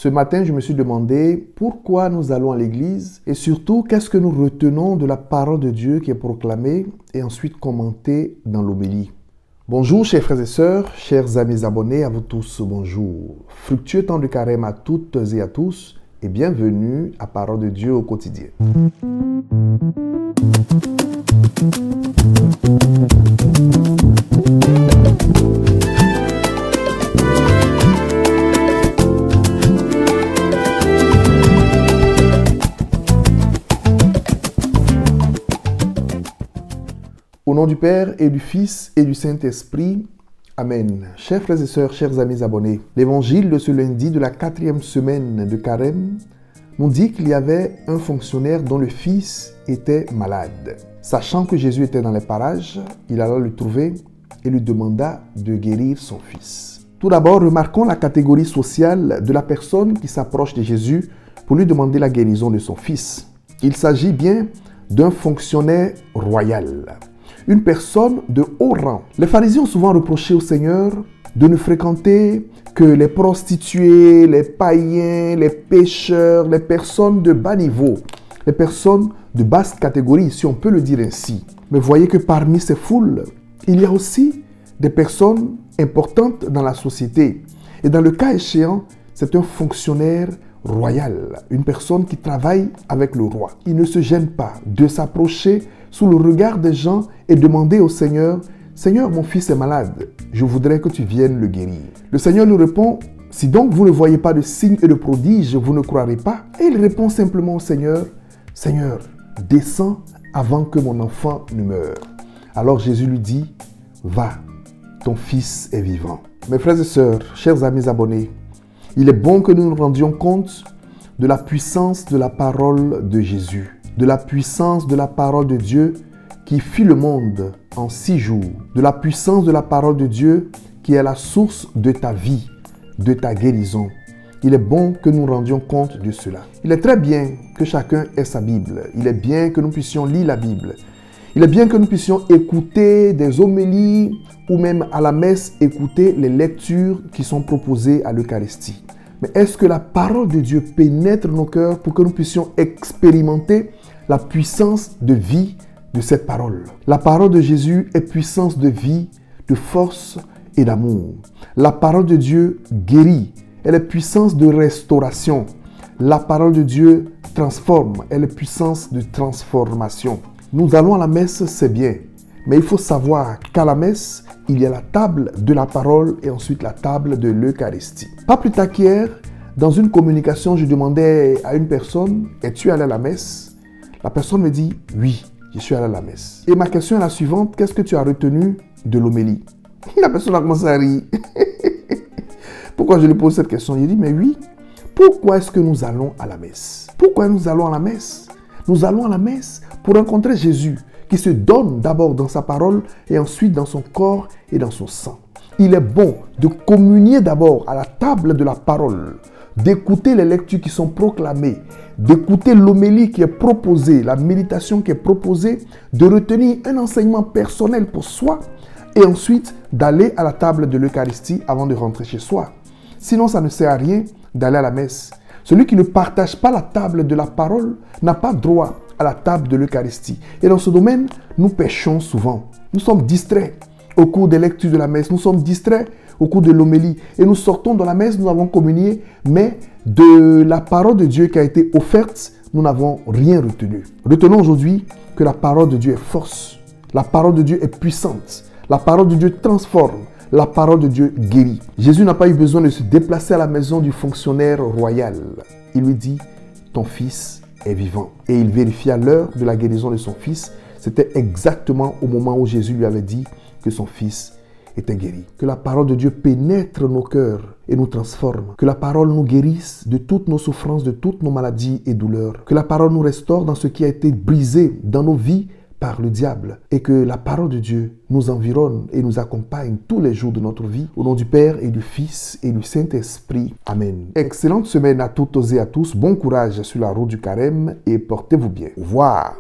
Ce matin, je me suis demandé pourquoi nous allons à l'église et surtout qu'est-ce que nous retenons de la parole de Dieu qui est proclamée et ensuite commentée dans l'homélie. Bonjour chers frères et sœurs, chers amis abonnés, à vous tous bonjour. Fructueux temps de carême à toutes et à tous et bienvenue à Parole de Dieu au quotidien. Au nom du Père et du Fils et du Saint-Esprit, Amen. Chers frères et sœurs, chers amis abonnés, l'évangile de ce lundi de la 4e semaine de carême nous dit qu'il y avait un fonctionnaire dont le fils était malade. Sachant que Jésus était dans les parages, il alla le trouver et lui demanda de guérir son fils. Tout d'abord, remarquons la catégorie sociale de la personne qui s'approche de Jésus pour lui demander la guérison de son fils. Il s'agit bien d'un fonctionnaire royal. Une personne de haut rang. Les pharisiens ont souvent reproché au Seigneur de ne fréquenter que les prostituées, les païens, les pécheurs, les personnes de bas niveau, les personnes de basse catégorie, si on peut le dire ainsi. Mais voyez que parmi ces foules, il y a aussi des personnes importantes dans la société. Et dans le cas échéant, c'est un fonctionnaire royal, une personne qui travaille avec le roi. Il ne se gêne pas de s'approcher sous le regard des gens et demander au Seigneur, « Seigneur, mon fils est malade, je voudrais que tu viennes le guérir. » Le Seigneur lui répond, « Si donc vous ne voyez pas de signes et de prodiges, vous ne croirez pas. » Et il répond simplement au Seigneur, « Seigneur, descends avant que mon enfant ne meure. » Alors Jésus lui dit, « Va, ton fils est vivant. » Mes frères et sœurs, chers amis abonnés, il est bon que nous nous rendions compte de la puissance de la parole de Jésus, de la puissance de la parole de Dieu qui fit le monde en 6 jours, de la puissance de la parole de Dieu qui est la source de ta vie, de ta guérison. Il est bon que nous rendions compte de cela. Il est très bien que chacun ait sa Bible. Il est bien que nous puissions lire la Bible. Il est bien que nous puissions écouter des homélies ou même à la messe écouter les lectures qui sont proposées à l'Eucharistie. Mais est-ce que la parole de Dieu pénètre nos cœurs pour que nous puissions expérimenter la puissance de vie de cette parole? La parole de Jésus est puissance de vie, de force et d'amour. La parole de Dieu guérit. Elle est puissance de restauration. La parole de Dieu transforme. Elle est puissance de transformation. Nous allons à la messe, c'est bien. Mais il faut savoir qu'à la messe, il y a la table de la parole et ensuite la table de l'Eucharistie. Pas plus tard qu'hier, dans une communication, je demandais à une personne, « Es-tu allé à la messe ?» La personne me dit, « Oui, je suis allé à la messe. » Et ma question est la suivante, « Qu'est-ce que tu as retenu de l'homélie ?» La personne a commencé à rire. Pourquoi je lui pose cette question? Il dit, « Mais oui, pourquoi est-ce que nous allons à la messe? Pourquoi nous allons à la messe? Nous allons à la messe pour rencontrer Jésus, qui se donne d'abord dans sa parole et ensuite dans son corps et dans son sang. Il est bon de communier d'abord à la table de la parole, d'écouter les lectures qui sont proclamées, d'écouter l'homélie qui est proposée, la méditation qui est proposée, de retenir un enseignement personnel pour soi et ensuite d'aller à la table de l'Eucharistie avant de rentrer chez soi. Sinon, ça ne sert à rien d'aller à la messe. Celui qui ne partage pas la table de la parole n'a pas droit à la table de l'Eucharistie. Et dans ce domaine, nous péchons souvent. Nous sommes distraits au cours des lectures de la messe. Nous sommes distraits au cours de l'homélie. Et nous sortons de la messe, nous avons communié, mais de la parole de Dieu qui a été offerte, nous n'avons rien retenu. Retenons aujourd'hui que la parole de Dieu est force. La parole de Dieu est puissante. La parole de Dieu transforme. La parole de Dieu guérit. Jésus n'a pas eu besoin de se déplacer à la maison du fonctionnaire royal. Il lui dit, ton fils est vivant. Et il vérifia l'heure de la guérison de son fils. C'était exactement au moment où Jésus lui avait dit que son fils était guéri. Que la parole de Dieu pénètre nos cœurs et nous transforme. Que la parole nous guérisse de toutes nos souffrances, de toutes nos maladies et douleurs. Que la parole nous restaure dans ce qui a été brisé dans nos vies par le diable. Et que la parole de Dieu nous environne et nous accompagne tous les jours de notre vie. Au nom du Père et du Fils et du Saint-Esprit. Amen. Excellente semaine à toutes et à tous. Bon courage sur la route du carême et portez-vous bien. Au revoir.